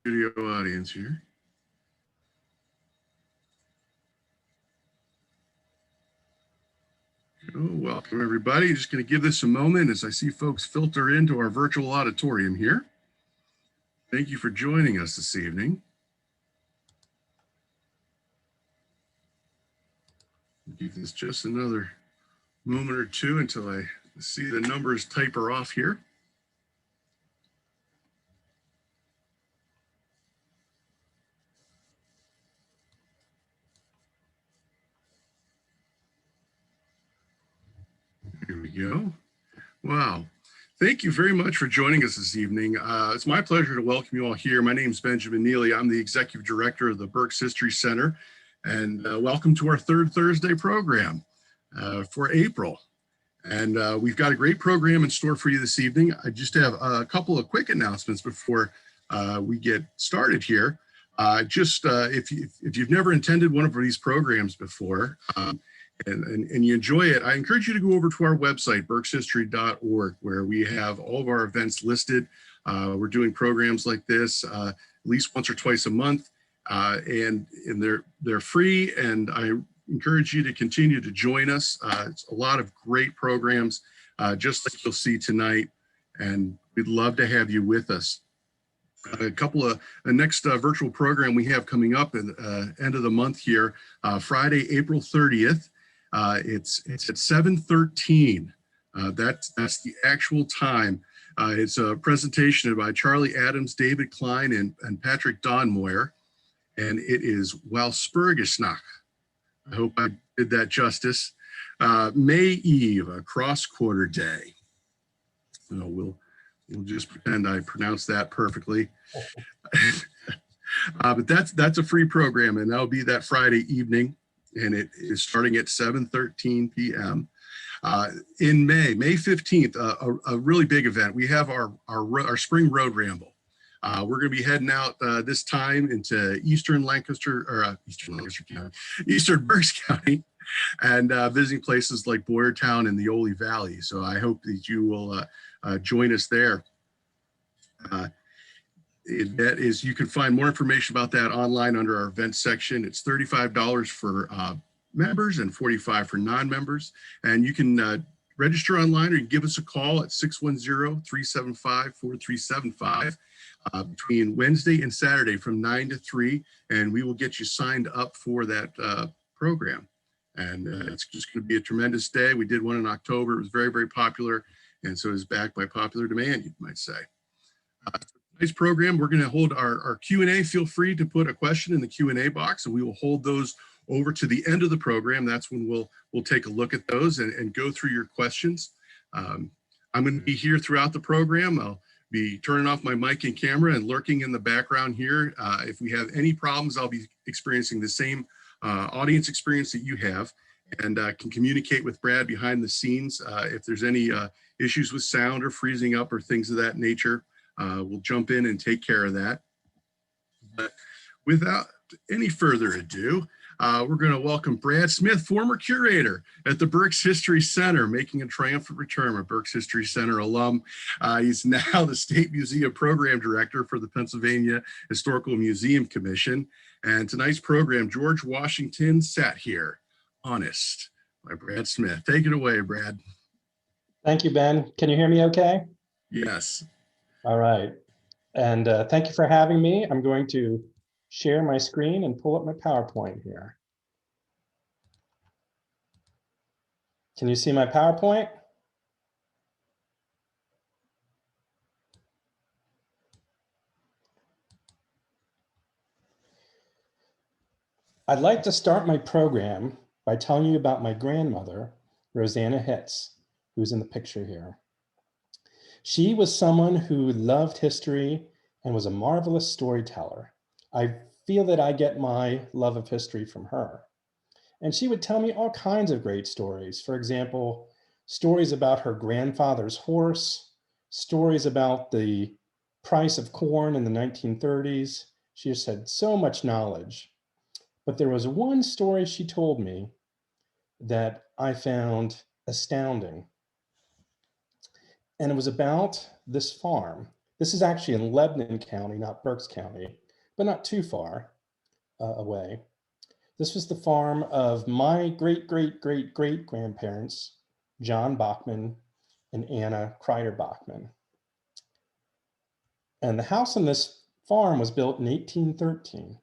Video audience here. Oh, welcome everybody. Just going to give this a moment as I see folks filter into our virtual auditorium here. Thank you for joining us this evening. Give this just another moment or two until I see the numbers taper off here. Here we go. Wow. Thank you very much for joining us this evening. It's my pleasure to welcome you all here. My name is Benjamin Neely. I'm the Executive Director of the Berks History Center, and welcome to our third Thursday program for April. And we've got a great program in store for you this evening. I just have a couple of quick announcements before we get started here. If you've never attended one of these programs before, and you enjoy it, I encourage you to go over to our website, berkshistory.org, where we have all of our events listed. We're doing programs like this at least once or twice a month, and they're free, and I encourage you to continue to join us. It's a lot of great programs, just like you'll see tonight, and we'd love to have you with us. A couple of the next virtual program we have coming up at the end of the month here, Friday, April 30th. It's at 7:13. That's the actual time. It's a presentation by Charlie Adams, David Klein, and Patrick Donmoyer, and it is Walspurgisnacht. I hope I did that justice. May Eve, a cross-quarter day. So we'll just pretend I pronounced that perfectly. But that's a free program, and that'll be that Friday evening, and it is starting at 7:13 p.m. In May 15th, a really big event. We have our spring road ramble. We're going to be heading out this time into Eastern Berks County, and visiting places like Boyertown and the Ole Valley. So I hope that you will join us there. You can find more information about that online under our events section. It's $35 for members and $45 for non-members. And you can register online, or you can give us a call at 610-375-4375 between Wednesday and Saturday from 9 to 3, and we will get you signed up for that program. And it's just going to be a tremendous day. We did one in October. It was very, very popular, and so it's back by popular demand, you might say. Today's program, we're going to hold our Q&A. Feel free to put a question in the Q&A box, and we will hold those over to the end of the program. That's when we'll take a look at those and go through your questions. I'm going to be here throughout the program. I'll be turning off my mic and camera and lurking in the background here. If we have any problems, I'll be experiencing the same audience experience that you have, and can communicate with Brad behind the scenes. If there's any issues with sound or freezing up or things of that nature, we'll jump in and take care of that. But without any further ado, we're going to welcome Brad Smith, former curator at the Berks History Center, making a triumphant return, a Berks History Center alum. He's now the State Museum Program Director for the Pennsylvania Historical Museum Commission. And tonight's program, George Washington Sat Here, Honest, by Brad Smith. Take it away, Brad. Thank you, Ben. Can you hear me okay? Yes. All right. And thank you for having me. I'm going to share my screen and pull up my PowerPoint here. Can you see my PowerPoint? I'd like to start my program by telling you about my grandmother, Rosanna Hitz, who's in the picture here. She was someone who loved history and was a marvelous storyteller. I feel that I get my love of history from her. And she would tell me all kinds of great stories. For example, stories about her grandfather's horse, stories about the price of corn in the 1930s. She just had so much knowledge. But there was one story she told me that I found astounding. And it was about this farm This is actually in Lebanon County, not Berks County, but not too far away. This was the farm of my great-great-great-great-grandparents, John Bachman and Anna Kreider Bachman. And the house on this farm was built in 1813.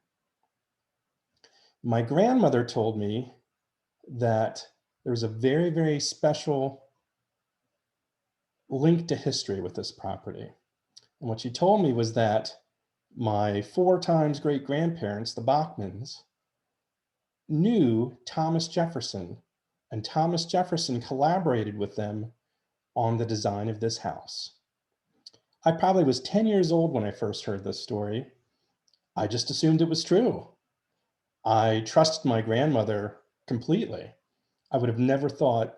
My grandmother told me that there was a very, very special link to history with this property. And what she told me was that my 4 times great-grandparents, the Bachmans, knew Thomas Jefferson, and Thomas Jefferson collaborated with them on the design of this house. I probably was 10 years old when I first heard this story. I just assumed it was true. I trusted my grandmother completely. I would have never thought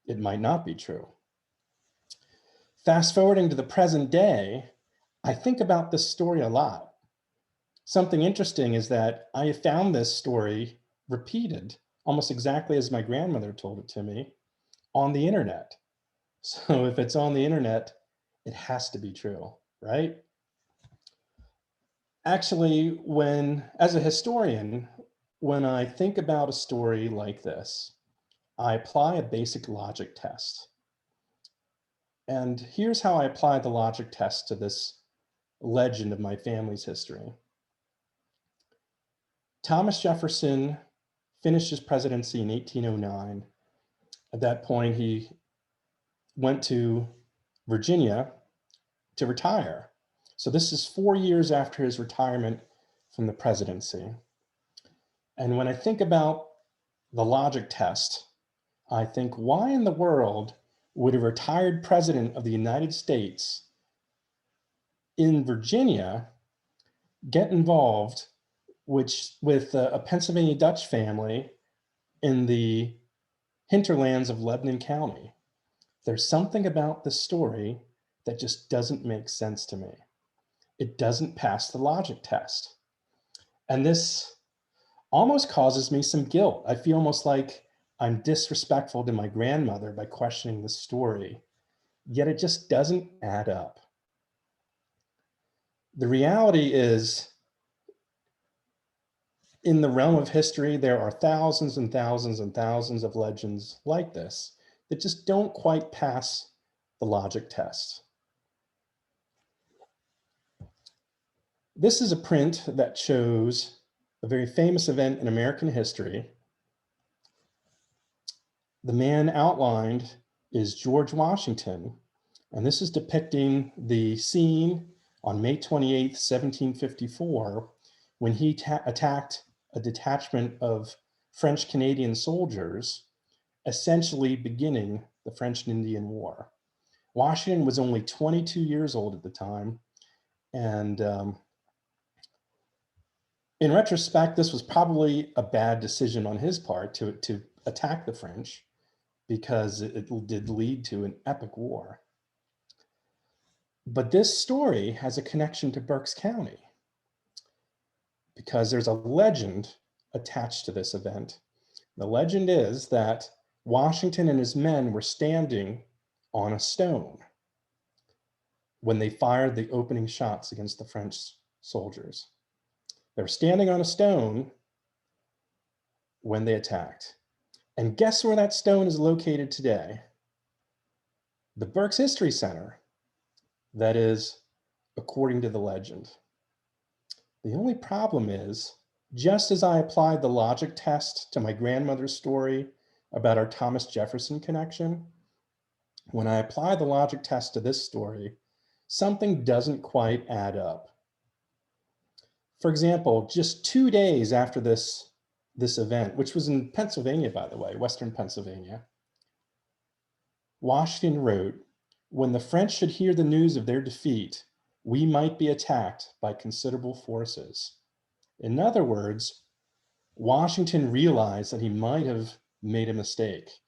it might not be true. Fast forwarding to the present day, I think about this story a lot. Something interesting is that I have found this story repeated almost exactly as my grandmother told it to me on the internet. So if it's on the internet, it has to be true, right? Actually, as a historian, when I think about a story like this, I apply a basic logic test. And here's how I apply the logic test to this legend of my family's history. Thomas Jefferson finished his presidency in 1809. At that point, he went to Virginia to retire. So this is 4 years after his retirement from the presidency. And when I think about the logic test, I think, why in the world would a retired president of the United States in Virginia get involved with a Pennsylvania Dutch family in the hinterlands of Lebanon County? There's something about this story that just doesn't make sense to me. It doesn't pass the logic test. And this almost causes me some guilt. I feel almost like I'm disrespectful to my grandmother by questioning the story, yet it just doesn't add up. The reality is, in the realm of history, there are thousands and thousands and thousands of legends like this that just don't quite pass the logic test. This is a print that shows a very famous event in American history. The man outlined is George Washington, and this is depicting the scene on May 28th, 1754, when he attacked a detachment of French Canadian soldiers, essentially beginning the French and Indian War. Washington was only 22 years old at the time, and in retrospect, this was probably a bad decision on his part to attack the French, because it did lead to an epic war. But this story has a connection to Berks County, because there's a legend attached to this event. The legend is that Washington and his men were standing on a stone when they fired the opening shots against the French soldiers. They were standing on a stone when they attacked. And guess where that stone is located today? The Berks History Center. That is, according to the legend. The only problem is, just as I applied the logic test to my grandmother's story about our Thomas Jefferson connection, when I apply the logic test to this story, something doesn't quite add up. For example, just 2 days after this event, which was in Pennsylvania, by the way, Western Pennsylvania, Washington wrote, "When the French should hear the news of their defeat, we might be attacked by considerable forces." In other words, Washington realized that he might have made a mistake,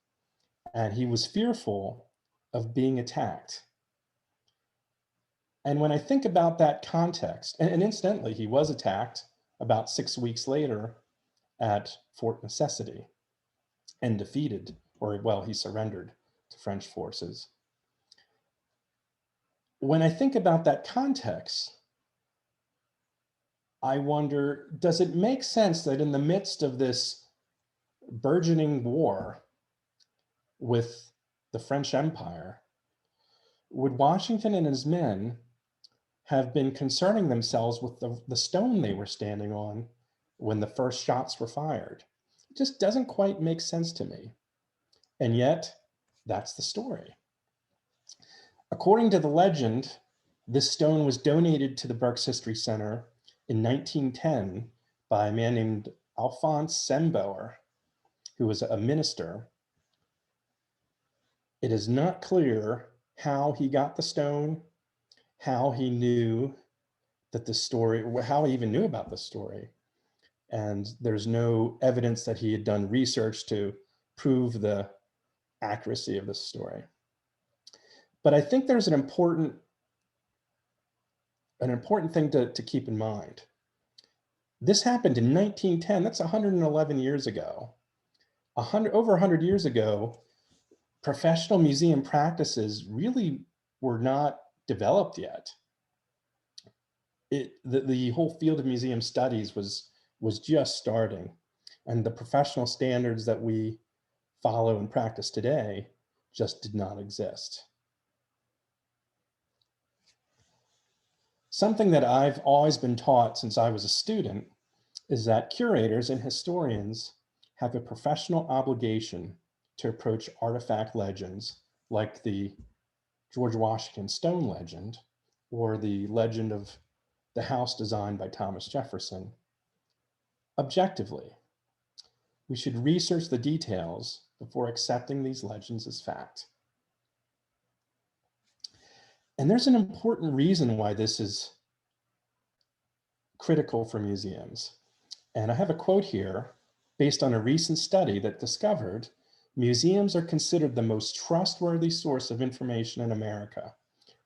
and he was fearful of being attacked. And when I think about that context, and incidentally, he was attacked about 6 weeks later at Fort Necessity and defeated, or well, he surrendered to French forces. when I think about that context, I wonder, does it make sense that in the midst of this burgeoning war with the French Empire, would Washington and his men have been concerning themselves with the stone they were standing on when the first shots were fired? It just doesn't quite make sense to me. And yet, that's the story. According to the legend, this stone was donated to the Berks History Center in 1910 by a man named Alphonse Sembauer, who was a minister. It is not clear how he got the stone, how he knew that the story, how he even knew about the story. And there's no evidence that he had done research to prove the accuracy of this story. But I think there's an important thing to keep in mind. This happened in 1910, that's 111 years ago. Over 100 years ago, professional museum practices really were not developed yet. The whole field of museum studies was just starting, and the professional standards that we follow and practice today just did not exist. Something that I've always been taught since I was a student is that curators and historians have a professional obligation to approach artifact legends like the George Washington stone legend or the legend of the house designed by Thomas Jefferson objectively. We should research the details before accepting these legends as fact. And there's an important reason why this is critical for museums. And I have a quote here based on a recent study that discovered museums are considered the most trustworthy source of information in America,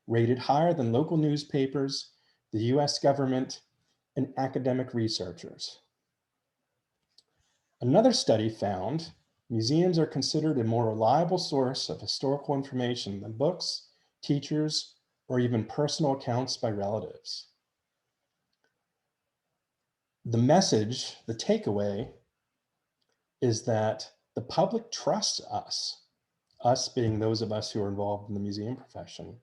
rated higher than local newspapers, the US government, and academic researchers. Another study found museums are considered a more reliable source of historical information than books, teachers, or even personal accounts by relatives. The message, the takeaway, is that the public trusts us being those of us who are involved in the museum profession,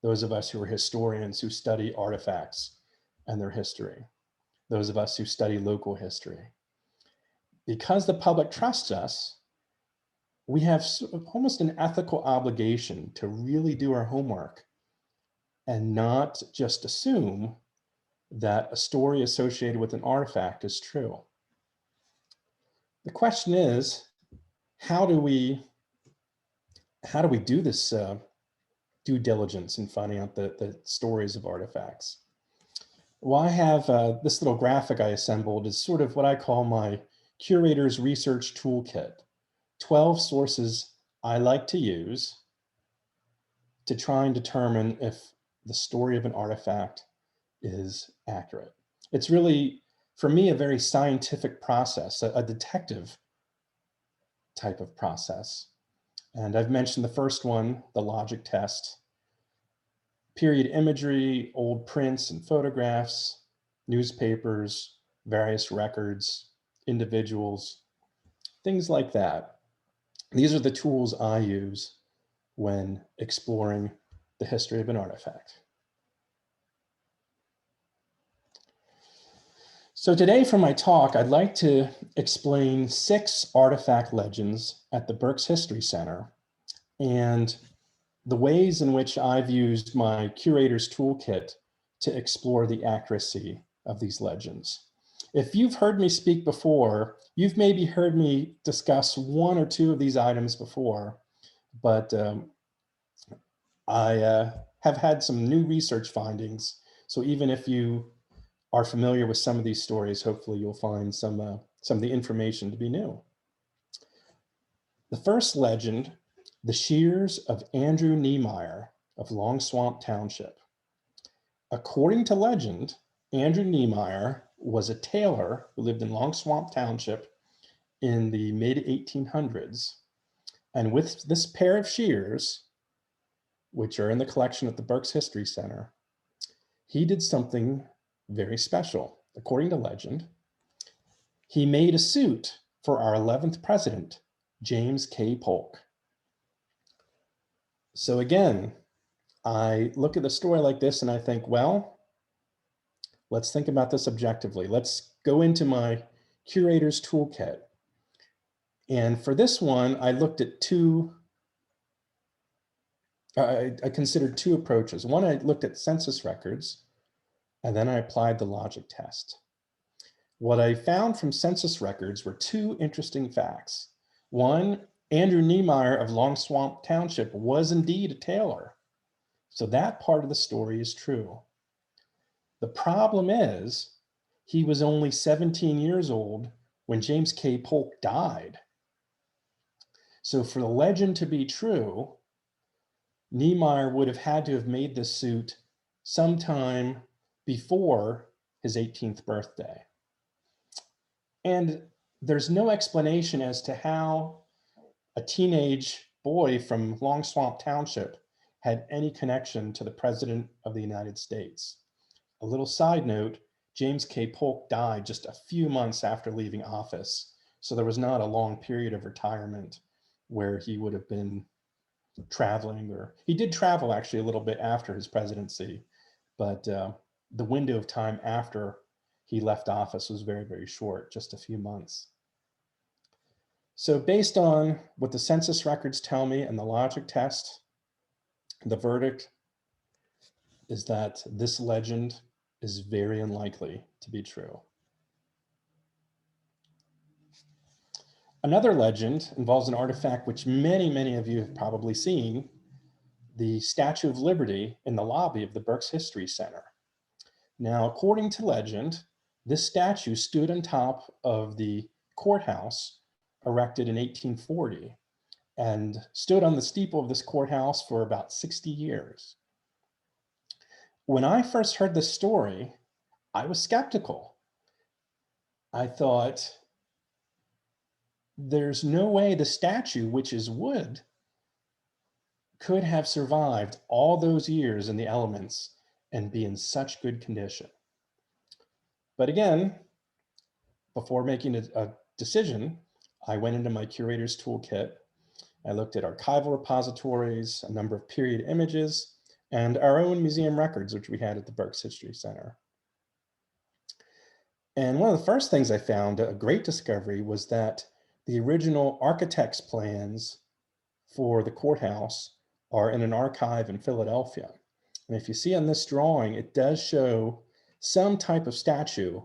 those of us who are historians who study artifacts and their history, those of us who study local history. Because the public trusts us, we have almost an ethical obligation to really do our homework and not just assume that a story associated with an artifact is true. The question is, how do we do this due diligence in finding out the stories of artifacts? Well, I have this little graphic I assembled is sort of what I call my curator's research toolkit. 12 sources I like to use to try and determine if the story of an artifact is accurate. It's really, for me, a very scientific process, a detective type of process. And I've mentioned the first one, the logic test. Period imagery, old prints and photographs, newspapers, various records, individuals, things like that. These are the tools I use when exploring the history of an artifact. So today for my talk, I'd like to explain 6 artifact legends at the Berks History Center and the ways in which I've used my curator's toolkit to explore the accuracy of these legends. If you've heard me speak before, you've maybe heard me discuss 1 or 2 of these items before, but I have had some new research findings. So even if you are familiar with some of these stories, hopefully you'll find some of the information to be new. The first legend, the shears of Andrew NEAMEYER of Long Swamp Township. According to legend, Andrew NEAMEYER was a tailor who lived in Long Swamp Township in the mid-1800s. And with this pair of shears, which are in the collection at the Berks History Center, he did something very special. According to legend, he made a suit for our 11th president, James K. Polk. So again, I look at the story like this and I think, well, let's think about this objectively. Let's go into my curator's toolkit. And for this one, I looked at I considered two approaches. One, I looked at census records, and then I applied the logic test. What I found from census records were two interesting facts. One, Andrew NEAMEYER of Long Swamp Township was indeed a tailor. So that part of the story is true. The problem is he was only 17 years old when James K. Polk died. So for the legend to be true, NEAMEYER would have had to have made this suit sometime before his 18th birthday. And there's no explanation as to how a teenage boy from Long Swamp Township had any connection to the President of the United States. A little side note, James K. Polk died just a few months after leaving office, so there was not a long period of retirement where he would have been traveling, or he did travel actually a little bit after his presidency, but the window of time after he left office was very, very short, just a few months. So based on what the census records tell me and the logic test, the verdict is that this legend is very unlikely to be true. Another legend involves an artifact which many, many of you have probably seen, the Statue of Liberty in the lobby of the Berks History Center. Now, according to legend, this statue stood on top of the courthouse erected in 1840 and stood on the steeple of this courthouse for about 60 years. When I first heard this story, I was skeptical. I thought, there's no way the statue, which is wood, could have survived all those years in the elements and be in such good condition. But again, before making a decision, I went into my curator's toolkit. I looked at archival repositories, a number of period images, and our own museum records, which we had at the Berks History Center. And one of the first things I found, a great discovery, was that the original architect's plans for the courthouse are in an archive in Philadelphia. And if you see on this drawing, it does show some type of statue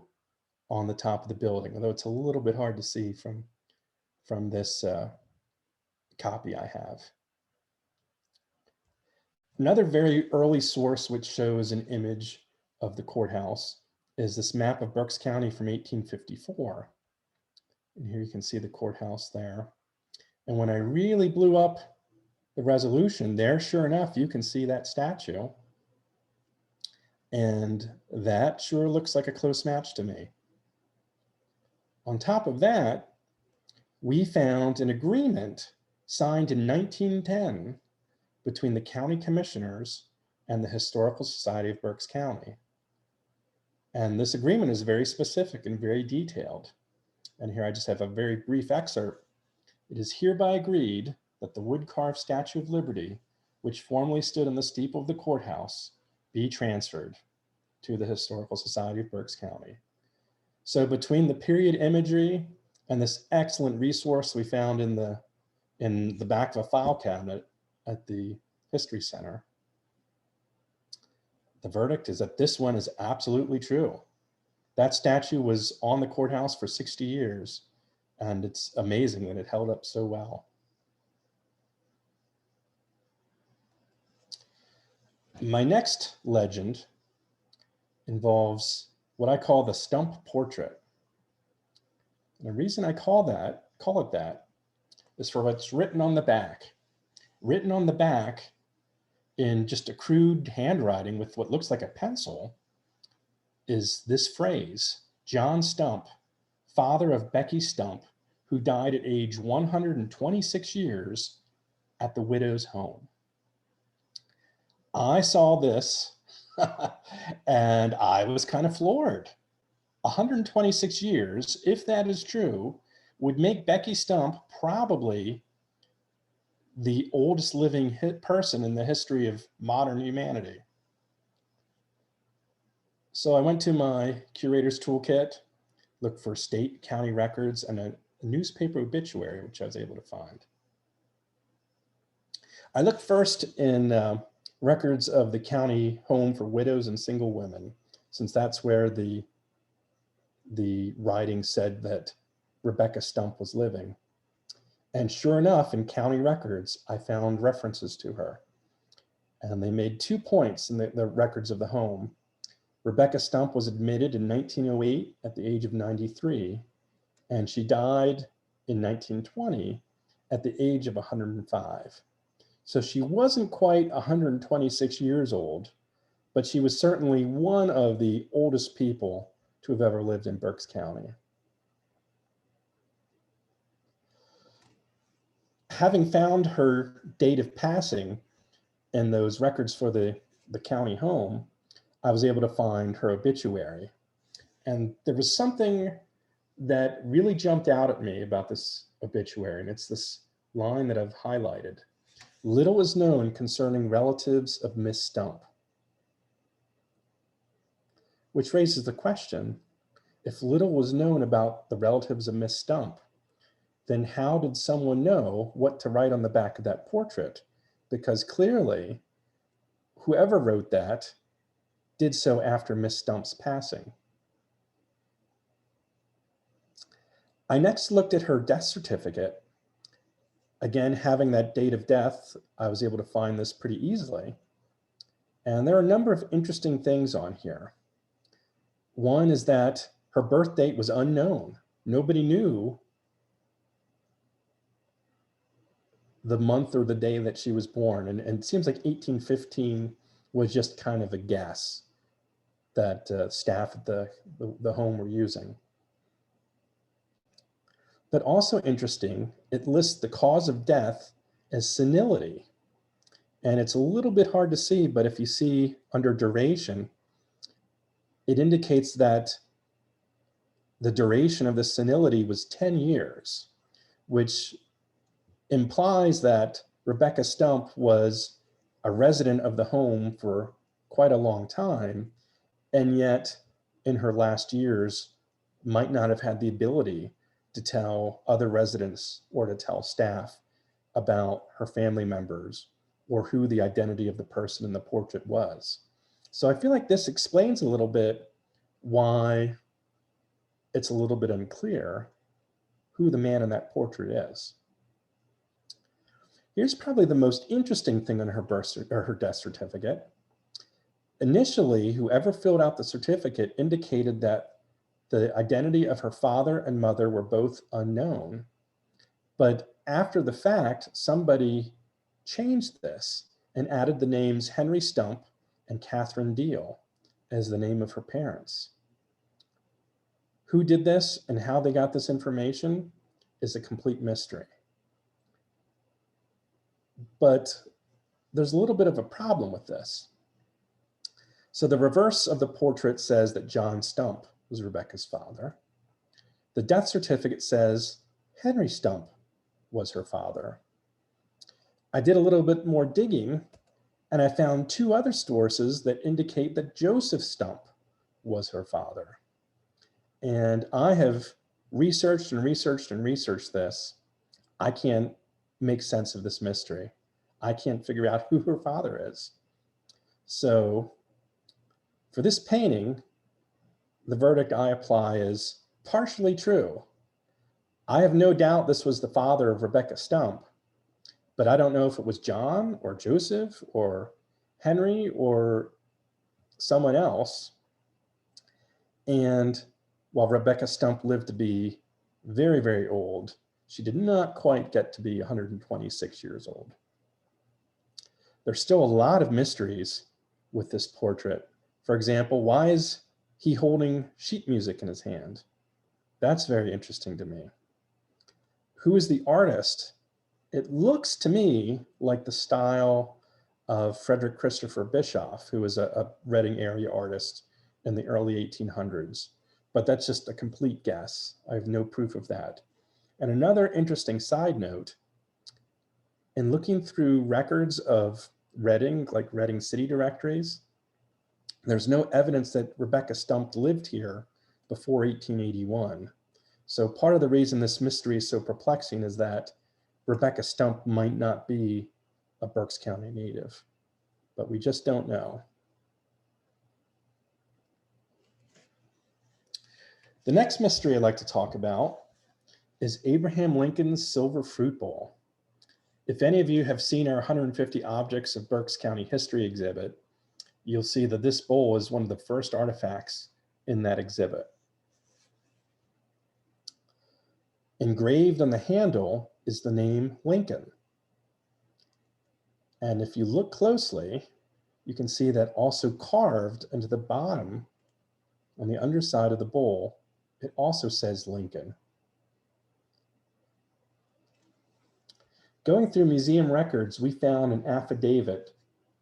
on the top of the building, although it's a little bit hard to see from this copy I have. Another very early source which shows an image of the courthouse is this map of Berks County from 1854. And here you can see the courthouse there. And when I really blew up the resolution there, sure enough, you can see that statue. And that sure looks like a close match to me. On top of that, we found an agreement signed in 1910 between the county commissioners and the Historical Society of Berks County. And this agreement is very specific and very detailed. And here I just have a very brief excerpt. It is hereby agreed that the wood-carved Statue of Liberty, which formerly stood on the steeple of the courthouse, be transferred to the Historical Society of Berks County. So between the period imagery and this excellent resource we found in the back of a file cabinet at the History Center, the verdict is that this one is absolutely true. That statue was on the courthouse for 60 years, and it's amazing that it held up so well. My next legend involves what I call the STUMP portrait. And the reason I call it that is for what's written on the back. Written on the back in just a crude handwriting with what looks like a pencil is this phrase: John Stump, father of Becky Stump, who died at age 126 years at the widow's home. I saw this and I was kind of floored. 126 years, if that is true, would make Becky Stump probably the oldest living person in the history of modern humanity. So I went to my curator's toolkit, looked for state, county records, and a newspaper obituary, which I was able to find. I looked first in records of the county home for widows and single women, since that's where the writing said that Rebecca Stump was living. And sure enough, in county records, I found references to her. And they made 2 points in the records of the home. Rebecca Stump was admitted in 1908 at the age of 93, and she died in 1920 at the age of 105. So she wasn't quite 126 years old, but she was certainly one of the oldest people to have ever lived in Berks County. Having found her date of passing in those records for the county home, I was able to find her obituary. And there was something that really jumped out at me about this obituary, and it's this line that I've highlighted. Little is known concerning relatives of Miss Stump. Which raises the question, if little was known about the relatives of Miss Stump, then how did someone know what to write on the back of that portrait? Because clearly, whoever wrote that did so after Miss Stump's passing. I next looked at her death certificate. Again, having that date of death, I was able to find this pretty easily. And there are a number of interesting things on here. One is that her birth date was unknown. Nobody knew the month or the day that she was born. And it seems like 1815 was just kind of a guess that staff at the home were using. But also interesting, it lists the cause of death as senility. And it's a little bit hard to see, but if you see under duration, it indicates that the duration of the senility was 10 years, which implies that Rebecca Stump was a resident of the home for quite a long time, and yet in her last years might not have had the ability to tell other residents or to tell staff about her family members or who the identity of the person in the portrait was. So I feel like this explains a little bit why it's a little bit unclear who the man in that portrait is. Here's probably the most interesting thing on her death certificate. Initially, whoever filled out the certificate indicated that the identity of her father and mother were both unknown. But after the fact, somebody changed this and added the names Henry Stump and Catherine Deal as the name of her parents. Who did this and how they got this information is a complete mystery. But there's a little bit of a problem with this. So the reverse of the portrait says that John Stump was Rebecca's father. The death certificate says Henry Stump was her father. I did a little bit more digging and I found 2 other sources that indicate that Joseph Stump was her father. And I have researched and researched and researched this. I can't make sense of this mystery. I can't figure out who her father is. So for this painting, the verdict I apply is partially true. I have no doubt this was the father of Rebecca Stump, but I don't know if it was John or Joseph or Henry or someone else. And while Rebecca Stump lived to be very, very old, she did not quite get to be 126 years old. There's still a lot of mysteries with this portrait. For example, why is he holding sheet music in his hand? That's very interesting to me. Who is the artist? It looks to me like the style of Frederick Christopher Bischoff, who was a Reading area artist in the early 1800s. But that's just a complete guess. I have no proof of that. And another interesting side note, in looking through records of Reading, like Reading city directories, there's no evidence that Rebecca Stump lived here before 1881. So part of the reason this mystery is so perplexing is that Rebecca Stump might not be a Berks County native, but we just don't know. The next mystery I'd like to talk about is Abraham Lincoln's Silver Fruit Bowl. If any of you have seen our 150 Objects of Berks County History exhibit, you'll see that this bowl is one of the first artifacts in that exhibit. Engraved on the handle is the name Lincoln. And if you look closely, you can see that also carved into the bottom on the underside of the bowl, it also says Lincoln. Going through museum records, we found an affidavit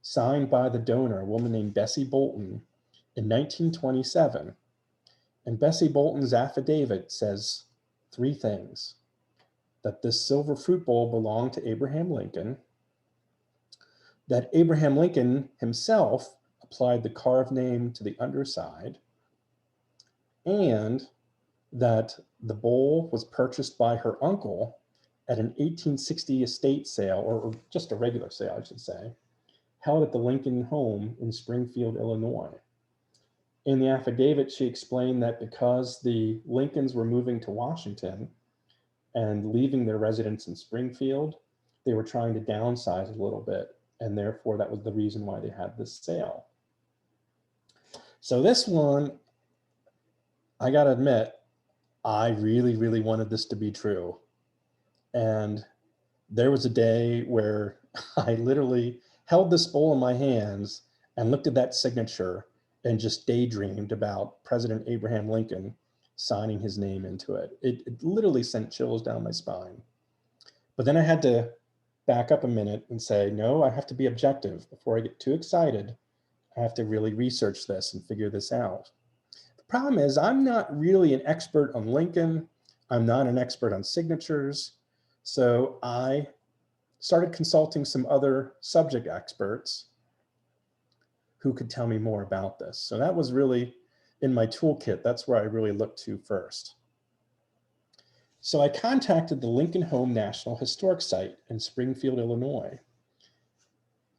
signed by the donor, a woman named Bessie Bolton, in 1927. And Bessie Bolton's affidavit says three things: that this silver fruit bowl belonged to Abraham Lincoln, that Abraham Lincoln himself applied the carved name to the underside, and that the bowl was purchased by her uncle at an 1860 estate sale, or just a regular sale, I should say, held at the Lincoln home in Springfield, Illinois. In the affidavit, she explained that because the Lincolns were moving to Washington and leaving their residence in Springfield, they were trying to downsize a little bit, and therefore that was the reason why they had this sale. So this one, I gotta admit, I really, really wanted this to be true. And there was a day where I literally held this bowl in my hands and looked at that signature and just daydreamed about President Abraham Lincoln signing his name into it. It literally sent chills down my spine. But then I had to back up a minute and say, no, I have to be objective. Before I get too excited, I have to really research this and figure this out. The problem is I'm not really an expert on Lincoln. I'm not an expert on signatures. So I started consulting some other subject experts who could tell me more about this. So that was really in my toolkit. That's where I really looked to first. So I contacted the Lincoln Home National Historic Site in Springfield, Illinois.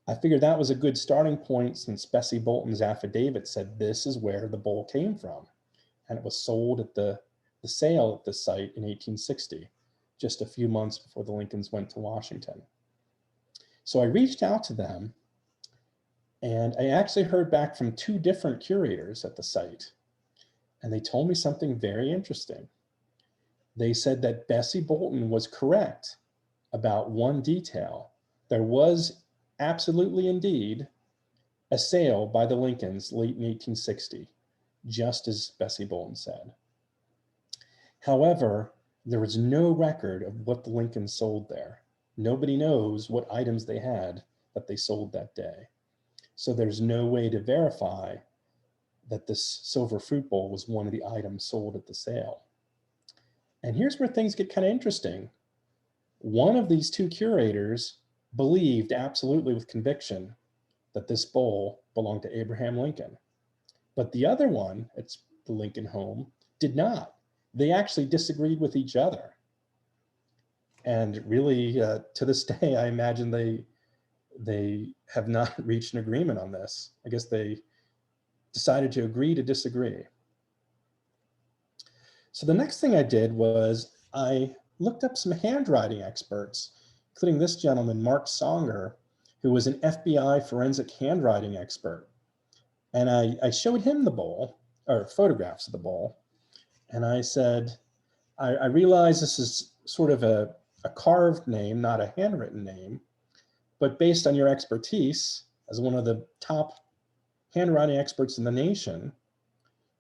I figured that was a good starting point since Bessie Bolton's affidavit said this is where the bowl came from. And it was sold at the sale at the site in 1860, just a few months before the Lincolns went to Washington. So I reached out to them, and I actually heard back from two different curators at the site. And they told me something very interesting. They said that Bessie Bolton was correct about one detail. There was absolutely indeed a sale by the Lincolns late in 1860, just as Bessie Bolton said. However, there was no record of what the Lincolns sold there. Nobody knows what items they had that they sold that day. So there's no way to verify that this silver fruit bowl was one of the items sold at the sale. And here's where things get kind of interesting. One of these two curators believed absolutely with conviction that this bowl belonged to Abraham Lincoln. But the other one, it's the Lincoln home, did not. They actually disagreed with each other. And really, to this day, I imagine they have not reached an agreement on this. I guess they decided to agree to disagree. So the next thing I did was I looked up some handwriting experts, including this gentleman, Mark Songer, who was an FBI forensic handwriting expert. And I showed him the bowl, or photographs of the bowl. And I said, I realize this is sort of a carved name, not a handwritten name, but based on your expertise as one of the top handwriting experts in the nation,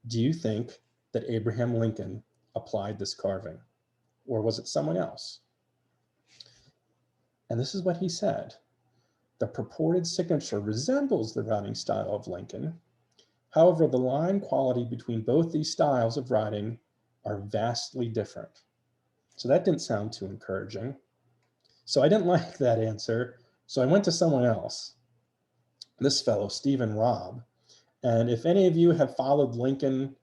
do you think that Abraham Lincoln applied this carving, or was it someone else? And this is what he said. The purported signature resembles the writing style of Lincoln. However, the line quality between both these styles of writing are vastly different. So that didn't sound too encouraging. So I didn't like that answer. So I went to someone else, this fellow, Stephen Robb. And if any of you have followed Lincoln,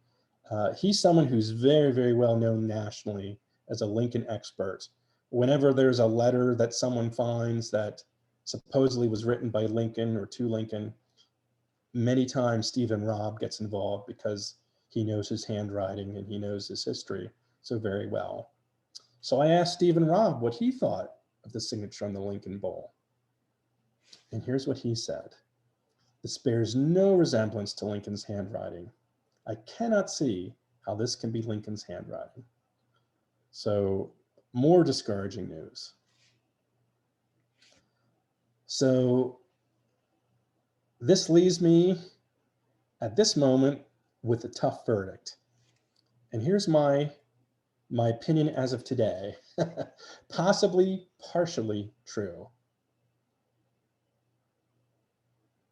he's someone who's very, very well known nationally as a Lincoln expert. Whenever there's a letter that someone finds that supposedly was written by Lincoln or to Lincoln, many times Stephen Robb gets involved because he knows his handwriting and he knows his history so very well. So I asked Stephen Robb what he thought of the signature on the Lincoln Bowl. And here's what he said. This bears no resemblance to Lincoln's handwriting. I cannot see how this can be Lincoln's handwriting. So more discouraging news. So this leaves me at this moment with a tough verdict. And here's my opinion as of today, possibly partially true.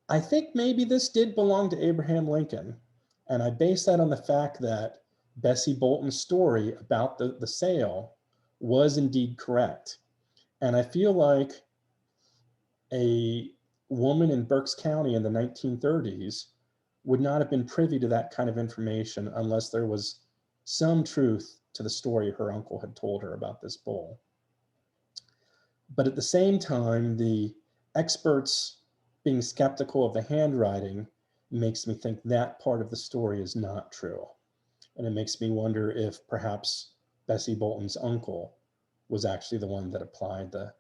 I think maybe this did belong to Abraham Lincoln, and I base that on the fact that Bessie Bolton's story about the sale was indeed correct. And I feel like a woman in Berks County in the 1930s would not have been privy to that kind of information unless there was some truth to the story her uncle had told her about this bowl. But at the same time, the experts being skeptical of the handwriting makes me think that part of the story is not true. And it makes me wonder if perhaps Bessie Bolton's uncle was actually the one that applied the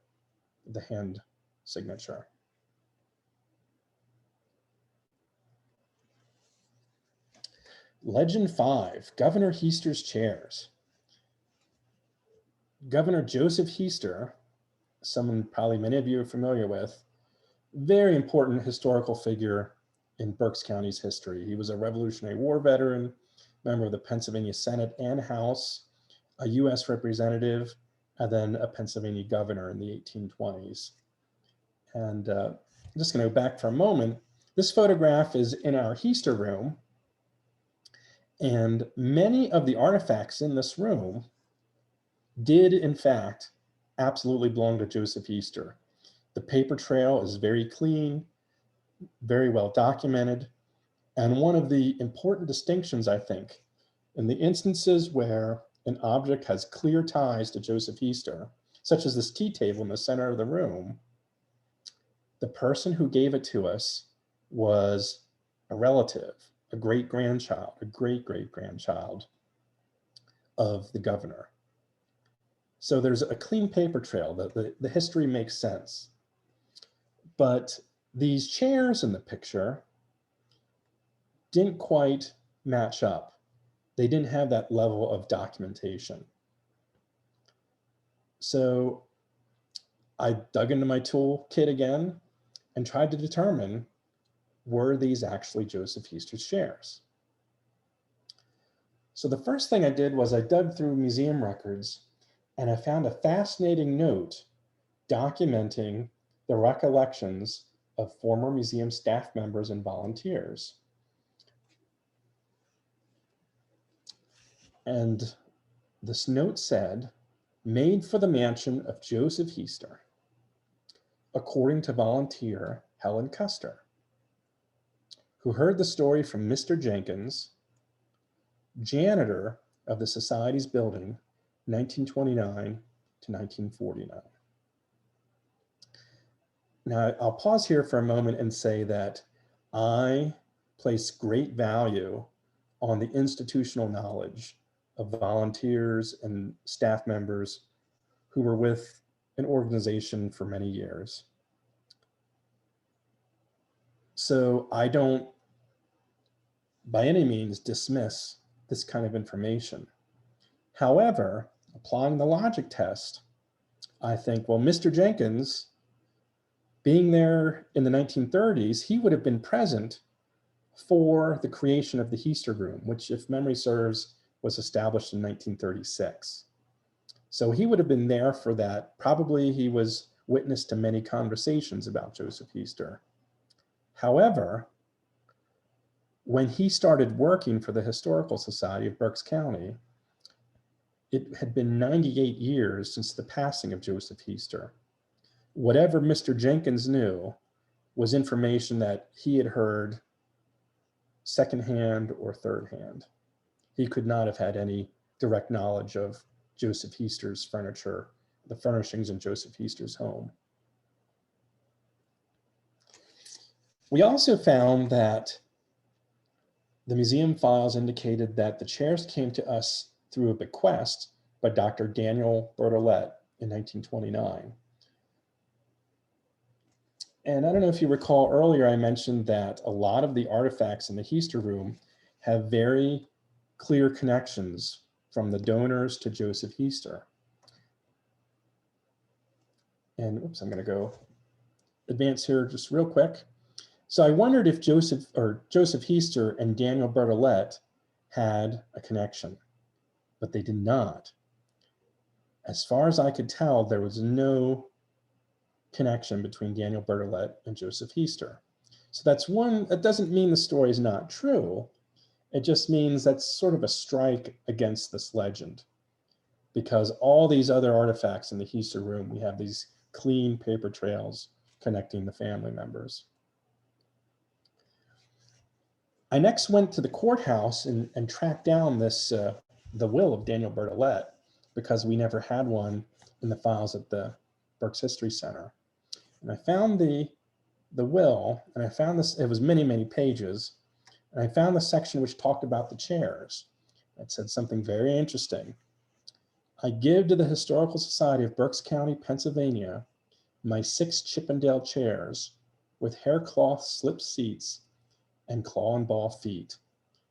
hand signature. Legend 5, Governor Heaster's chairs. Governor Joseph Heaster, someone probably many of you are familiar with, very important historical figure in Berks County's history. He was a Revolutionary War veteran, member of the Pennsylvania Senate and House, a US representative, and then a Pennsylvania governor in the 1820s. And I'm just gonna go back for a moment. This photograph is in our Heaster room, and many of the artifacts in this room did in fact absolutely belong to Joseph Heaster. The paper trail is very clean, very well documented. And one of the important distinctions, I think, in the instances where an object has clear ties to Joseph Heaster, such as this tea table in the center of the room, the person who gave it to us was a relative, a great-grandchild, a great-great-grandchild of the governor. So there's a clean paper trail, the history makes sense. But these chairs in the picture didn't quite match up. They didn't have that level of documentation. So I dug into my toolkit again and tried to determine, were these actually Joseph Heaster's chairs? So the first thing I did was I dug through museum records and I found a fascinating note documenting the recollections of former museum staff members and volunteers. And this note said, made for the mansion of Joseph Heaster, according to volunteer Helen Custer, who heard the story from Mr. Jenkins, janitor of the Society's building, 1929 to 1949. Now, I'll pause here for a moment and say that I place great value on the institutional knowledge of volunteers and staff members who were with an organization for many years. So I don't, by any means, dismiss this kind of information. However, applying the logic test, I think, well, Mr. Jenkins, being there in the 1930s, he would have been present for the creation of the Heaster Room, which, if memory serves, was established in 1936. So he would have been there for that. Probably he was witness to many conversations about Joseph Heaster. However, when he started working for the Historical Society of Berks County, it had been 98 years since the passing of Joseph Heaster. Whatever Mr. Jenkins knew was information that he had heard secondhand or thirdhand. He could not have had any direct knowledge of Joseph Heaster's furniture, the furnishings in Joseph Heaster's home. We also found that the museum files indicated that the chairs came to us through a bequest by Dr. Daniel Bertolette in 1929. And I don't know if you recall earlier, I mentioned that a lot of the artifacts in the Heaster room have very clear connections from the donors to Joseph Heaster. And oops, I'm going to go advance here just real quick. So I wondered if Joseph Heaster and Daniel Bertolette had a connection, but they did not. As far as I could tell, there was no connection between Daniel Bertolette and Joseph Heaster. So that's one, that doesn't mean the story is not true. It just means that's sort of a strike against this legend, because all these other artifacts in the Heaster room, we have these clean paper trails connecting the family members. I next went to the courthouse and tracked down this, the will of Daniel Bertolette, because we never had one in the files at the Berks History Center. And I found the will, and I found this, it was many, many pages, and I found the section which talked about the chairs. It said something very interesting. I give to the Historical Society of Berks County, Pennsylvania, my 6 Chippendale chairs with haircloth slip seats and claw and ball feet,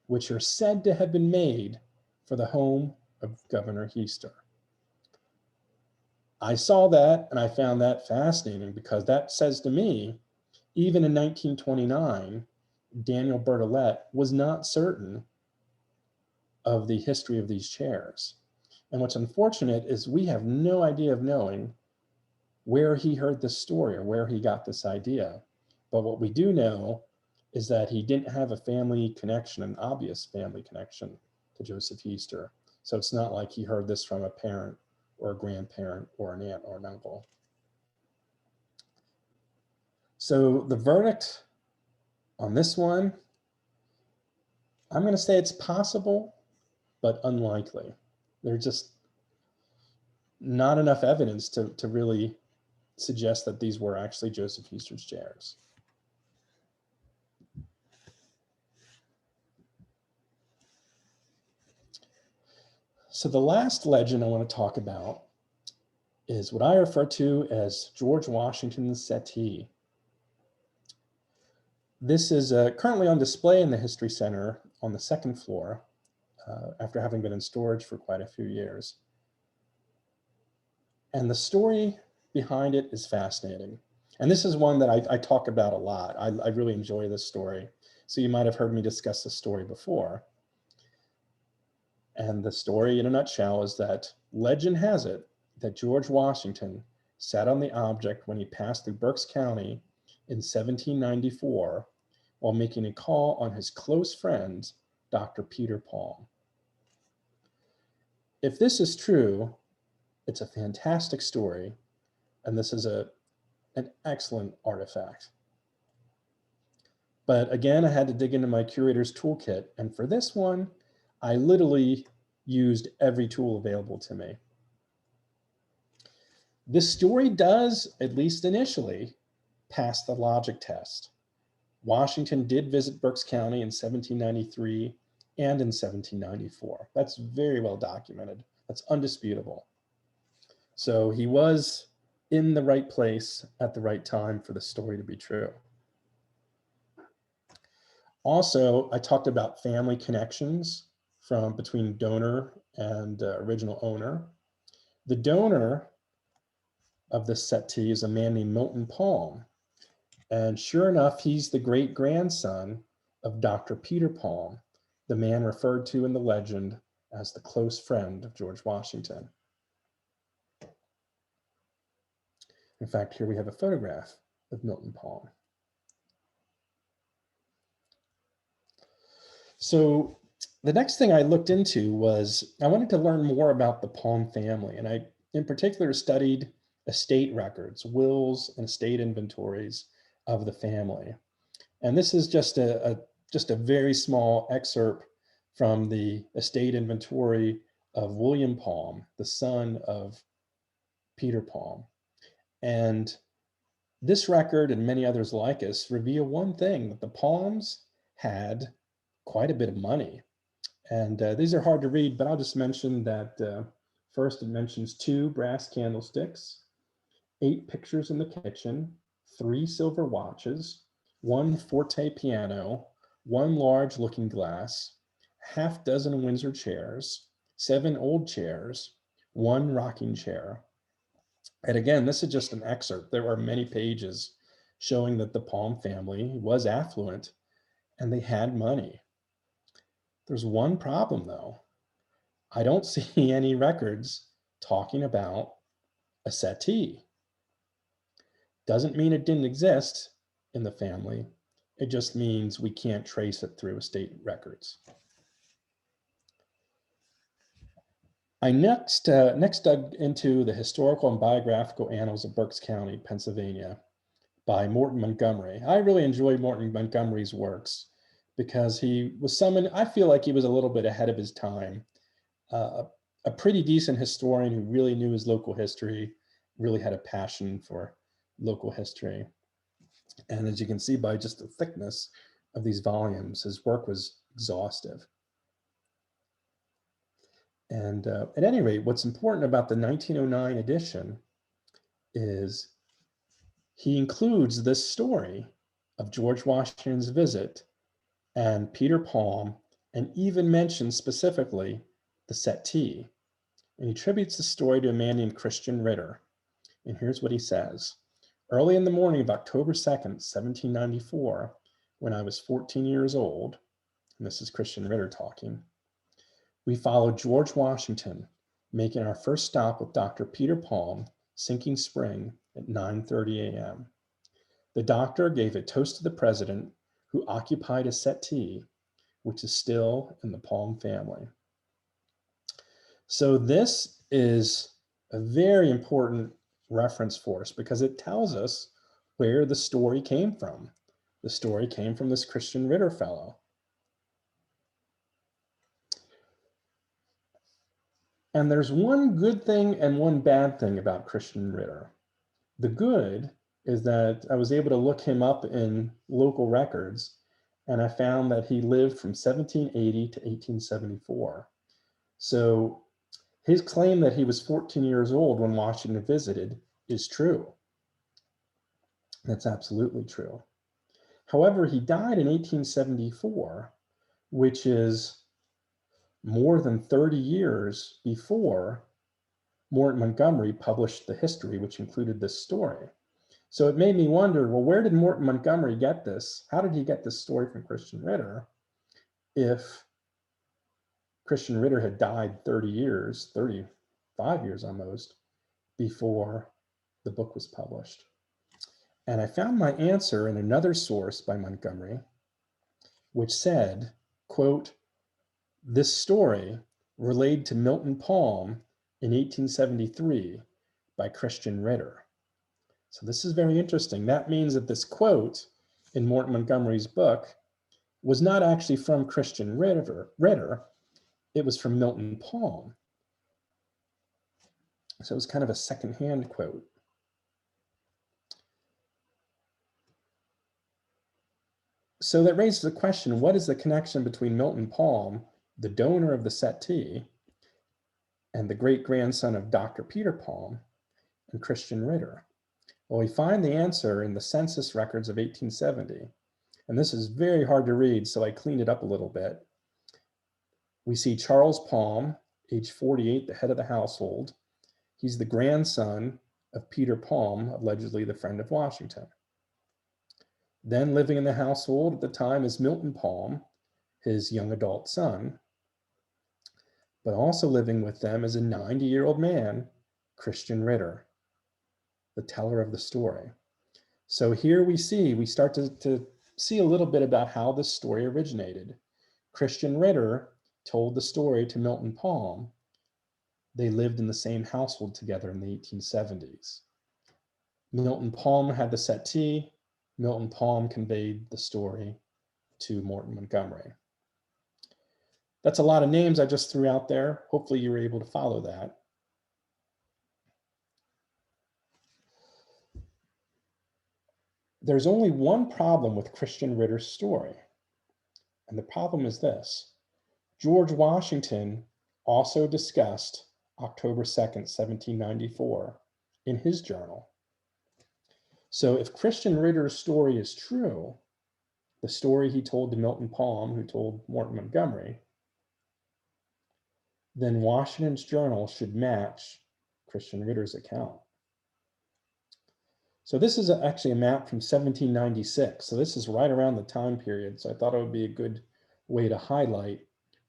which are said to have been made for the home of Governor Heaster. I saw that and I found that fascinating, because that says to me, even in 1929, Daniel Bertolette was not certain of the history of these chairs. And what's unfortunate is we have no idea of knowing where he heard this story or where he got this idea. But what we do know is that he didn't have a family connection, an obvious family connection to Joseph Heaster. So it's not like he heard this from a parent or a grandparent or an aunt or an uncle. So the verdict on this one, I'm going to say it's possible, but unlikely. There's just not enough evidence to really suggest that these were actually Joseph Heaster's chairs. So the last legend I want to talk about is what I refer to as George Washington's settee. This is currently on display in the History Center on the 2nd floor, after having been in storage for quite a few years. And the story behind it is fascinating. And this is one that I talk about a lot. I really enjoy this story. So you might have heard me discuss this story before. And the story in a nutshell is that legend has it that George Washington sat on the object when he passed through Berks County in 1794 while making a call on his close friend, Dr. Peter Palm. If this is true, it's a fantastic story, and this is an excellent artifact. But again, I had to dig into my curator's toolkit, and for this one, I literally used every tool available to me. This story does, at least initially, pass the logic test. Washington did visit Berks County in 1793 and in 1794. That's very well documented. That's undisputable. So he was in the right place at the right time for the story to be true. Also, I talked about family connections between donor and original owner. The donor of the settee is a man named Milton Palm. And sure enough, he's the great grandson of Dr. Peter Palm, the man referred to in the legend as the close friend of George Washington. In fact, here we have a photograph of Milton Palm. So the next thing I looked into was I wanted to learn more about the Palm family. And I, in particular, studied estate records, wills, and estate inventories of the family. And this is just a very small excerpt from the estate inventory of William Palm, the son of Peter Palm. And this record and many others like us reveal one thing, that the Palms had quite a bit of money. And these are hard to read, but I'll just mention that first it mentions 2 brass candlesticks, 8 pictures in the kitchen, 3 silver watches, 1 forte piano, 1 large looking glass, half dozen Windsor chairs, 7 old chairs, 1 rocking chair. And again, this is just an excerpt. There are many pages showing that the Palm family was affluent and they had money. There's one problem though. I don't see any records talking about a settee. Doesn't mean it didn't exist in the family. It just means we can't trace it through estate records. I next dug into the historical and biographical annals of Berks County, Pennsylvania by Morton Montgomery. I really enjoy Morton Montgomery's works because he was someone, I feel like he was a little bit ahead of his time. A pretty decent historian who really knew his local history, really had a passion for local history. And as you can see by just the thickness of these volumes, his work was exhaustive. And at any rate, what's important about the 1909 edition is he includes this story of George Washington's visit and Peter Palm, and even mentions specifically the settee. And he attributes the story to a man named Christian Ritter. And here's what he says. Early in the morning of October 2nd, 1794, when I was 14 years old, and this is Christian Ritter talking, we followed George Washington, making our first stop with Dr. Peter Palm, Sinking Spring, at 9:30 a.m. The doctor gave a toast to the president, who occupied a settee, which is still in the Palm family. So this is a very important reference for us because it tells us where the story came from. The story came from this Christian Ritter fellow. And there's one good thing and one bad thing about Christian Ritter. The good is that I was able to look him up in local records, and I found that he lived from 1780 to 1874. So his claim that he was 14 years old when Washington visited is true. That's absolutely true. However, he died in 1874, which is more than 30 years before Morton Montgomery published the history, which included this story. So it made me wonder, well, where did Morton Montgomery get this? How did he get this story from Christian Ritter if Christian Ritter had died 30 years, 35 years almost, before the book was published? And I found my answer in another source by Montgomery, which said, quote, this story relayed to Milton Palm in 1873 by Christian Ritter. So this is very interesting. That means that this quote in Morton Montgomery's book was not actually from Christian Ritter, it was from Milton Palm. So it was kind of a secondhand quote. So that raises the question, what is the connection between Milton Palm, the donor of the settee, and the great-grandson of Dr. Peter Palm, and Christian Ritter? Well, we find the answer in the census records of 1870. And this is very hard to read, so I cleaned it up a little bit. We see Charles Palm, age 48, the head of the household. He's the grandson of Peter Palm, allegedly the friend of Washington. Then living in the household at the time is Milton Palm, his young adult son. But also living with them is a 90-year-old man, Christian Ritter. the teller of the story. So here we start to see a little bit about how this story originated. Christian Ritter told the story to Milton Palm. They lived in the same household together in the 1870s. Milton Palm had the SETTEE. Milton Palm conveyed the story to Morton Montgomery. That's a lot of names I just threw out there. Hopefully you were able to follow that. There's only one problem with Christian Ritter's story, and the problem is this. George Washington also discussed October 2nd, 1794 in his journal. So if Christian Ritter's story is true, the story he told to Milton Palm, who told Morton Montgomery, then Washington's journal should match Christian Ritter's account. So this is actually a map from 1796. So this is right around the time period. So I thought it would be a good way to highlight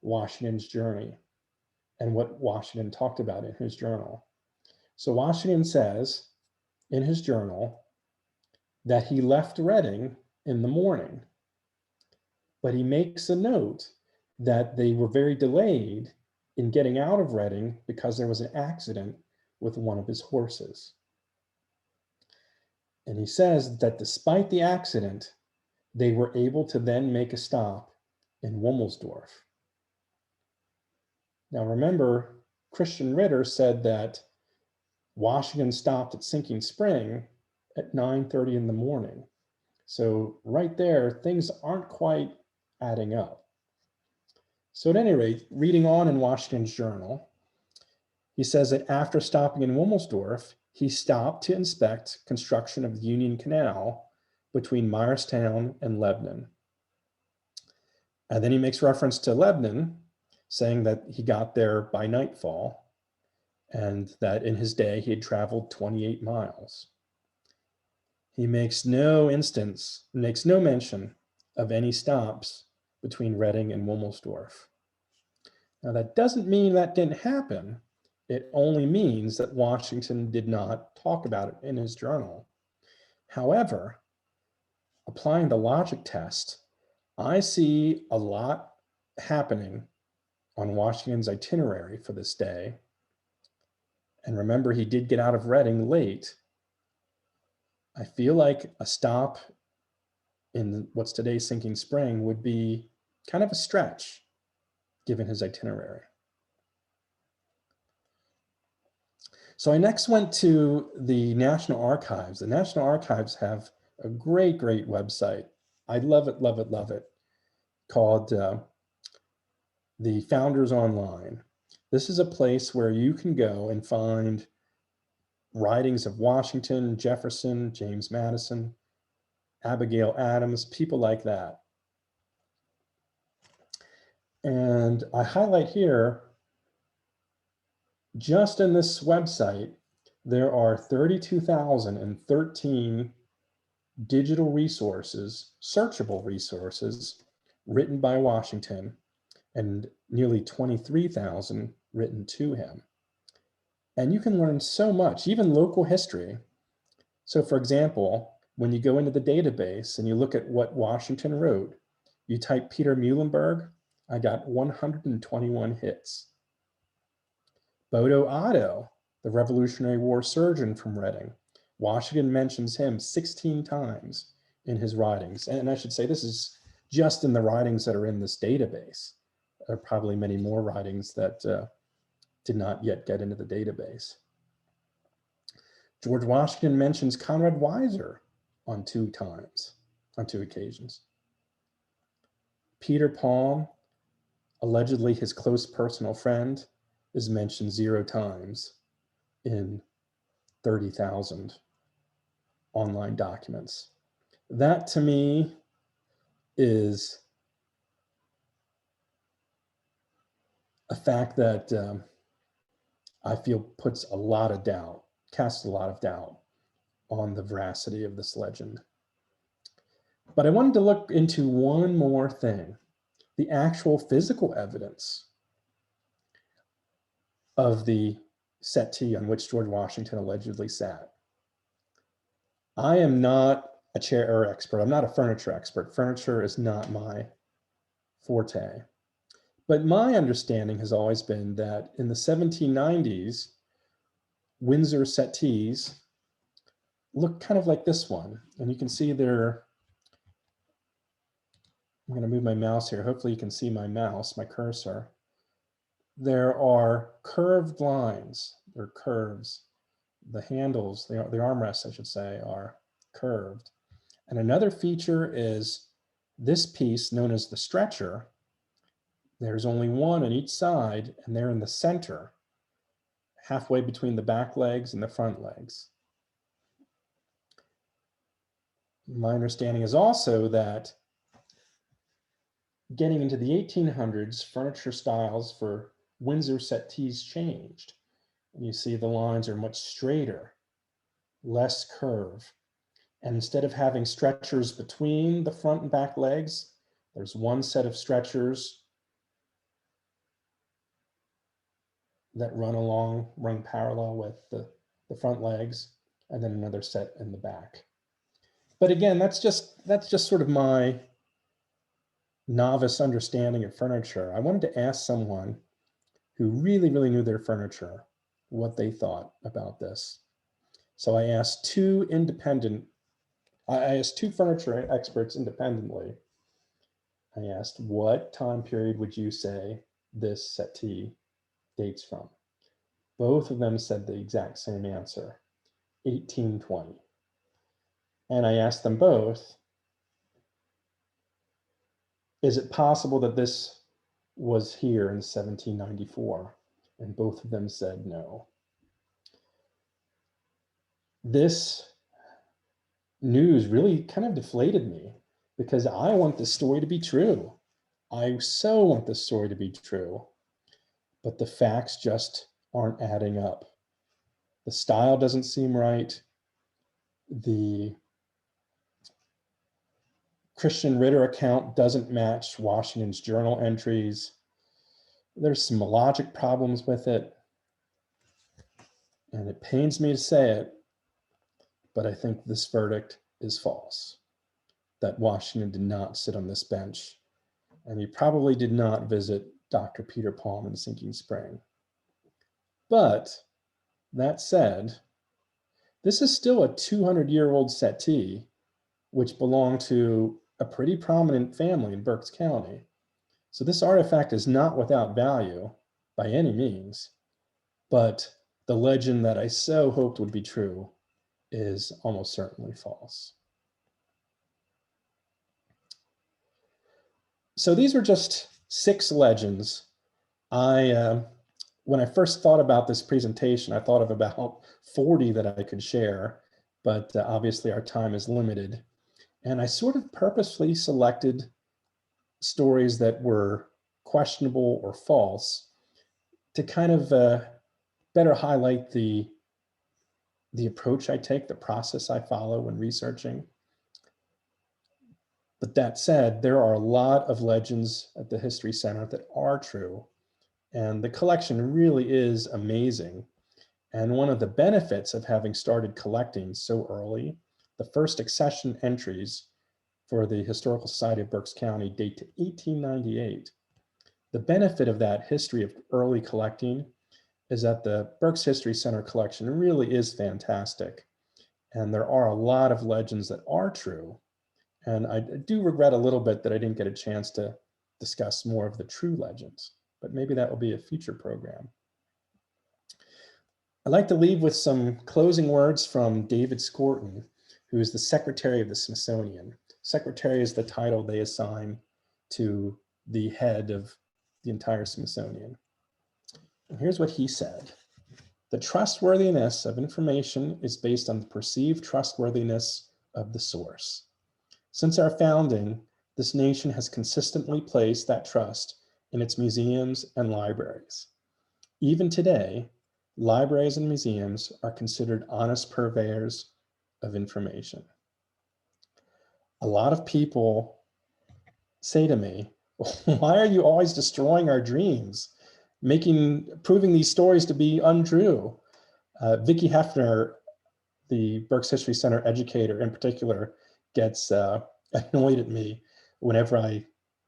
Washington's journey and what Washington talked about in his journal. So Washington says in his journal that he left Reading in the morning, but he makes a note that they were very delayed in getting out of Reading because there was an accident with one of his horses. And he says that despite the accident, they were able to then make a stop in Womelsdorf. Now remember, Christian Ritter said that Washington stopped at Sinking Spring at 9:30 in the morning. So right there, things aren't quite adding up. So at any rate, reading on in Washington's journal, he says that after stopping in Womelsdorf, he stopped to inspect construction of the Union Canal between Myerstown and Lebanon. And then he makes reference to Lebanon, saying that he got there by nightfall and that in his day he had traveled 28 miles. He makes no mention of any stops between Reading and Womelsdorf. Now that doesn't mean that didn't happen. It only means that Washington did not talk about it in his journal. However, applying the logic test, I see a lot happening on Washington's itinerary for this day. And remember, he did get out of Reading late. I feel like a stop in what's today Sinking Spring would be kind of a stretch given his itinerary. So I next went to the National Archives. The National Archives have a great website. I love it, called the Founders Online. This is a place where you can go and find writings of Washington, Jefferson, James Madison, Abigail Adams, people like that. And I highlight here, just in this website, there are 32,013 digital resources, searchable resources, written by Washington, and nearly 23,000 written to him. And you can learn so much, even local history. So for example, when you go into the database and you look at what Washington wrote, you type Peter Muhlenberg, I got 121 hits. Bodo Otto, the Revolutionary War surgeon from Reading, Washington mentions him 16 times in his writings. And I should say this is just in the writings that are in this database. There are probably many more writings that did not yet get into the database. George Washington mentions Conrad Weiser on two occasions. Peter Palm, allegedly his close personal friend, is mentioned 0 times in 30,000 online documents. That to me is a fact that I feel casts a lot of doubt on the veracity of this legend. But I wanted to look into one more thing, the actual physical evidence of the settee on which George Washington allegedly sat. I am not a chair expert. I'm not a furniture expert. Furniture is not my forte. But my understanding has always been that in the 1790s, Windsor settees look kind of like this one. And you can see they're, I'm going to move my mouse here. Hopefully you can see my mouse, my cursor. There are curved lines, they're curves. The handles, the armrests, I should say, are curved. And another feature is this piece known as the stretcher. There's only one on each side, and they're in the center, halfway between the back legs and the front legs. My understanding is also that getting into the 1800s, furniture styles for Windsor settees changed. And you see the lines are much straighter, less curve. And instead of having stretchers between the front and back legs, there's one set of stretchers that run parallel with the front legs, and then another set in the back. But again, that's just sort of my novice understanding of furniture. I wanted to ask someone who really, really knew their furniture what they thought about this. So I asked two furniture experts independently. I asked, what time period would you say this settee dates from? Both of them said the exact same answer, 1820. And I asked them both, is it possible that this was here in 1794? And both of them said no. This news really kind of deflated me because I want this story to be true. I so want this story to be true, but the facts just aren't adding up. The style doesn't seem right. The Christian Ritter account doesn't match Washington's journal entries. There's some logic problems with it. And it pains me to say it, but I think this verdict is false. That Washington did not sit on this bench, and he probably did not visit Dr. Peter Palm in Sinking Spring. But that said, this is still a 200-year-old settee, which belonged to a pretty prominent family in Berks County. So this artifact is not without value by any means, but the legend that I so hoped would be true is almost certainly false. So these were just 6 legends. When I first thought about this presentation, I thought of about 40 that I could share, but obviously our time is limited. And I sort of purposefully selected stories that were questionable or false to kind of better highlight the approach I take, the process I follow when researching. But that said, there are a lot of legends at the History Center that are true, and the collection really is amazing. And one of the benefits of having started collecting so early, the first accession entries for the Historical Society of Berks County date to 1898. The benefit of that history of early collecting is that the Berks History Center collection really is fantastic. And there are a lot of legends that are true. And I do regret a little bit that I didn't get a chance to discuss more of the true legends, but maybe that will be a future program. I'd like to leave with some closing words from David Scorton, who is the Secretary of the Smithsonian. Secretary is the title they assign to the head of the entire Smithsonian. And here's what he said. The trustworthiness of information is based on the perceived trustworthiness of the source. Since our founding, this nation has consistently placed that trust in its museums and libraries. Even today, libraries and museums are considered honest purveyors of information. A lot of people say to me, why are you always destroying our dreams, proving these stories to be untrue? Vicki Hefner, the Berks History Center educator in particular gets annoyed at me whenever I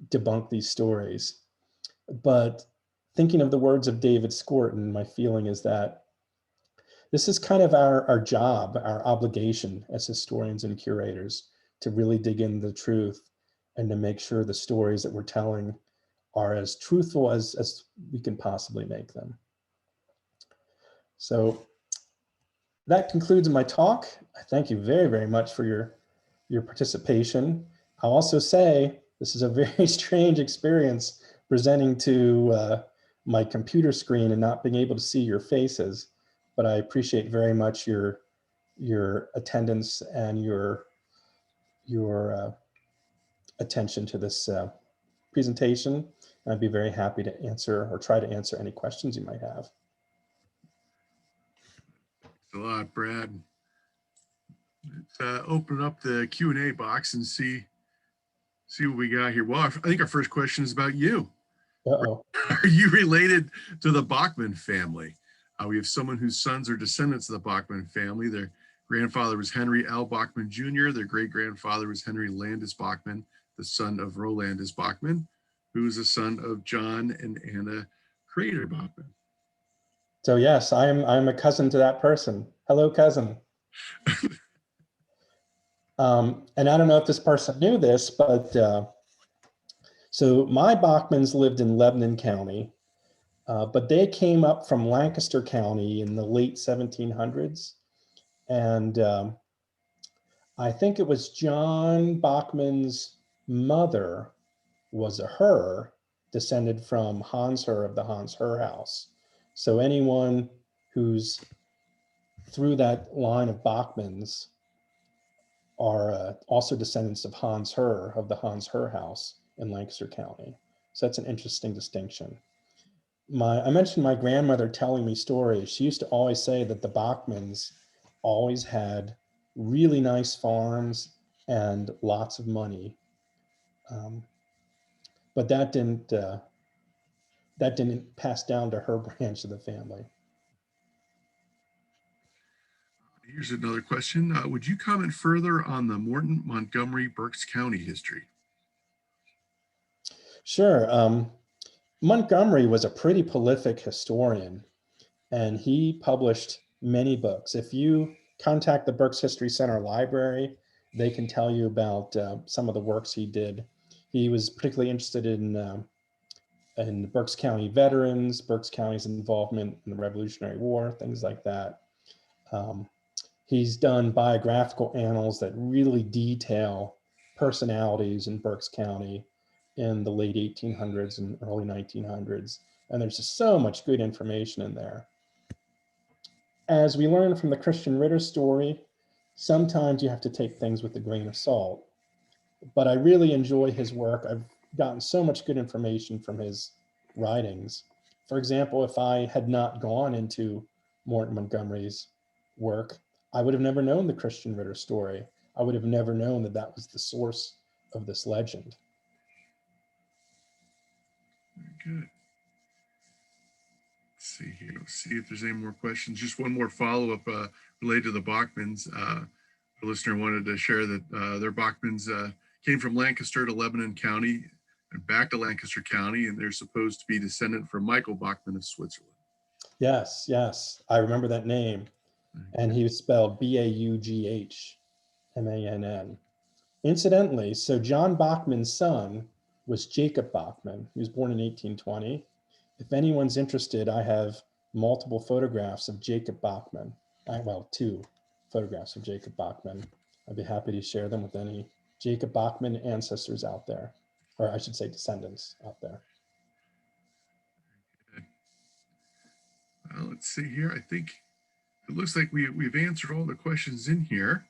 debunk these stories. But thinking of the words of David Scorton, my feeling is that this is kind of our job, our obligation as historians and curators, to really dig into the truth and to make sure the stories that we're telling are as truthful as we can possibly make them. So that concludes my talk. I thank you very, very much for your participation. I'll also say this is a very strange experience presenting to my computer screen and not being able to see your faces, but I appreciate very much your attendance and your attention to this presentation. I'd be very happy to answer or try to answer any questions you might have. Thanks a lot, Brad. Let's open up the Q&A box and see what we got here. Well, I think our first question is about you. Uh-oh. Are you related to the Bachman family? We have someone whose sons are descendants of the Bachman family. Their grandfather was Henry L. Bachman Jr. Their great-grandfather was Henry Landis Bachman, the son of Rolandus Bachman, who was the son of John and Anna Curator Bachman. So yes, I'm a cousin to that person. Hello, cousin. And I don't know if this person knew this, but so my Bachmans lived in Lebanon County, but they came up from Lancaster County in the late 1700s. And I think it was John Bachman's mother was a Herr, descended from Hans Herr of the Hans Herr house. So anyone who's through that line of Bachmans are also descendants of Hans Herr of the Hans Herr house in Lancaster County. So that's an interesting distinction. I mentioned my grandmother telling me stories. She used to always say that the Bachmans always had really nice farms and lots of money. But that didn't pass down to her branch of the family. Here's another question. Would you comment further on the Morton Montgomery Berks County history? Sure. Montgomery was a pretty prolific historian, and he published many books. If you contact the Berks History Center Library, they can tell you about some of the works he did. He was particularly interested in Berks County veterans, Berks County's involvement in the Revolutionary War, things like that. He's done biographical annals that really detail personalities in Berks County in the late 1800s and early 1900s. And there's just so much good information in there. As we learn from the Christian Ritter story, sometimes you have to take things with a grain of salt. But I really enjoy his work. I've gotten so much good information from his writings. For example, if I had not gone into Morton Montgomery's work, I would have never known the Christian Ritter story. I would have never known that that was the source of this legend. Very good. Let's see here. Let's see if there's any more questions. Just one more follow-up related to the Bachmans. A listener wanted to share that their Bachmans came from Lancaster to Lebanon County and back to Lancaster County, and they're supposed to be descendant from Michael Bachman of Switzerland. Yes, yes, I remember that name. And he was spelled Baughmann. Incidentally, so John Bachman's son was Jacob Bachman. He was born in 1820. If anyone's interested, I have multiple photographs of Jacob Bachman. Well, 2 photographs of Jacob Bachman. I'd be happy to share them with any Jacob Bachman ancestors out there, or I should say descendants out there. Let's see here. I think it looks like we've answered all the questions in here.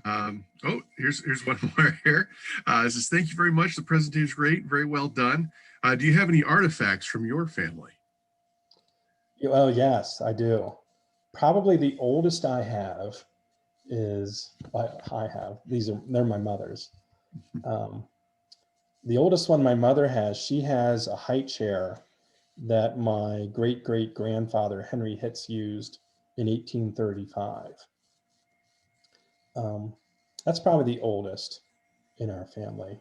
Oh, here's one more here. It says, thank you very much. The presentation is great. Very well done. Do you have any artifacts from your family? Oh, yes, I do. Probably the oldest I have is, they're my mother's. The oldest one my mother has, she has a height chair that my great-great-grandfather Henry Hitz used in 1835. That's probably the oldest in our family.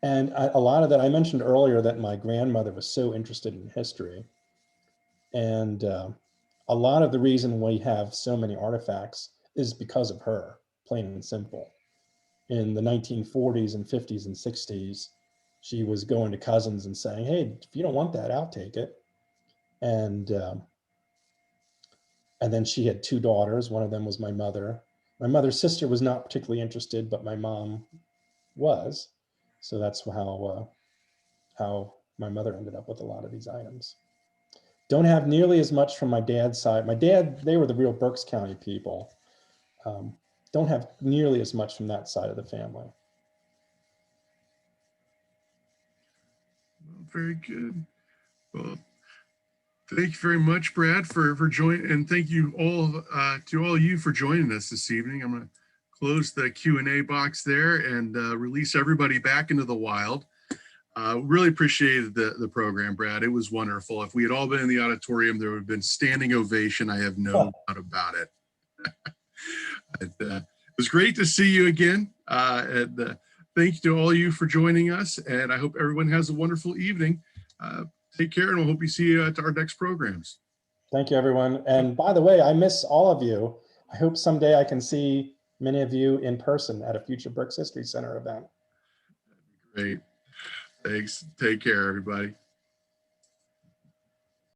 And a lot of that, I mentioned earlier that my grandmother was so interested in history. And a lot of the reason we have so many artifacts is because of her, plain and simple. In the 1940s and 50s and 60s, she was going to cousins and saying, hey, if you don't want that, I'll take it. And then she had two daughters. One of them was my mother. My mother's sister was not particularly interested, but my mom was. So that's how my mother ended up with a lot of these items. Don't have nearly as much from my dad's side. My dad, they were the real Berks County people. Don't have nearly as much from that side of the family. Well, very good. Well, thank you very much, Brad, for joining, and thank you all to all you for joining us this evening. I'm going to close the Q&A box there and release everybody back into the wild. Really appreciated the program, Brad. It was wonderful. If we had all been in the auditorium, there would have been standing ovation. I have no doubt about it. It was great to see you again. And thank you to all you for joining us. And I hope everyone has a wonderful evening. Take care, and we'll hope you see you at our next programs. Thank you, everyone. And by the way, I miss all of you. I hope someday I can see many of you in person at a future Berks History Center event. Great. Thanks. Take care, everybody.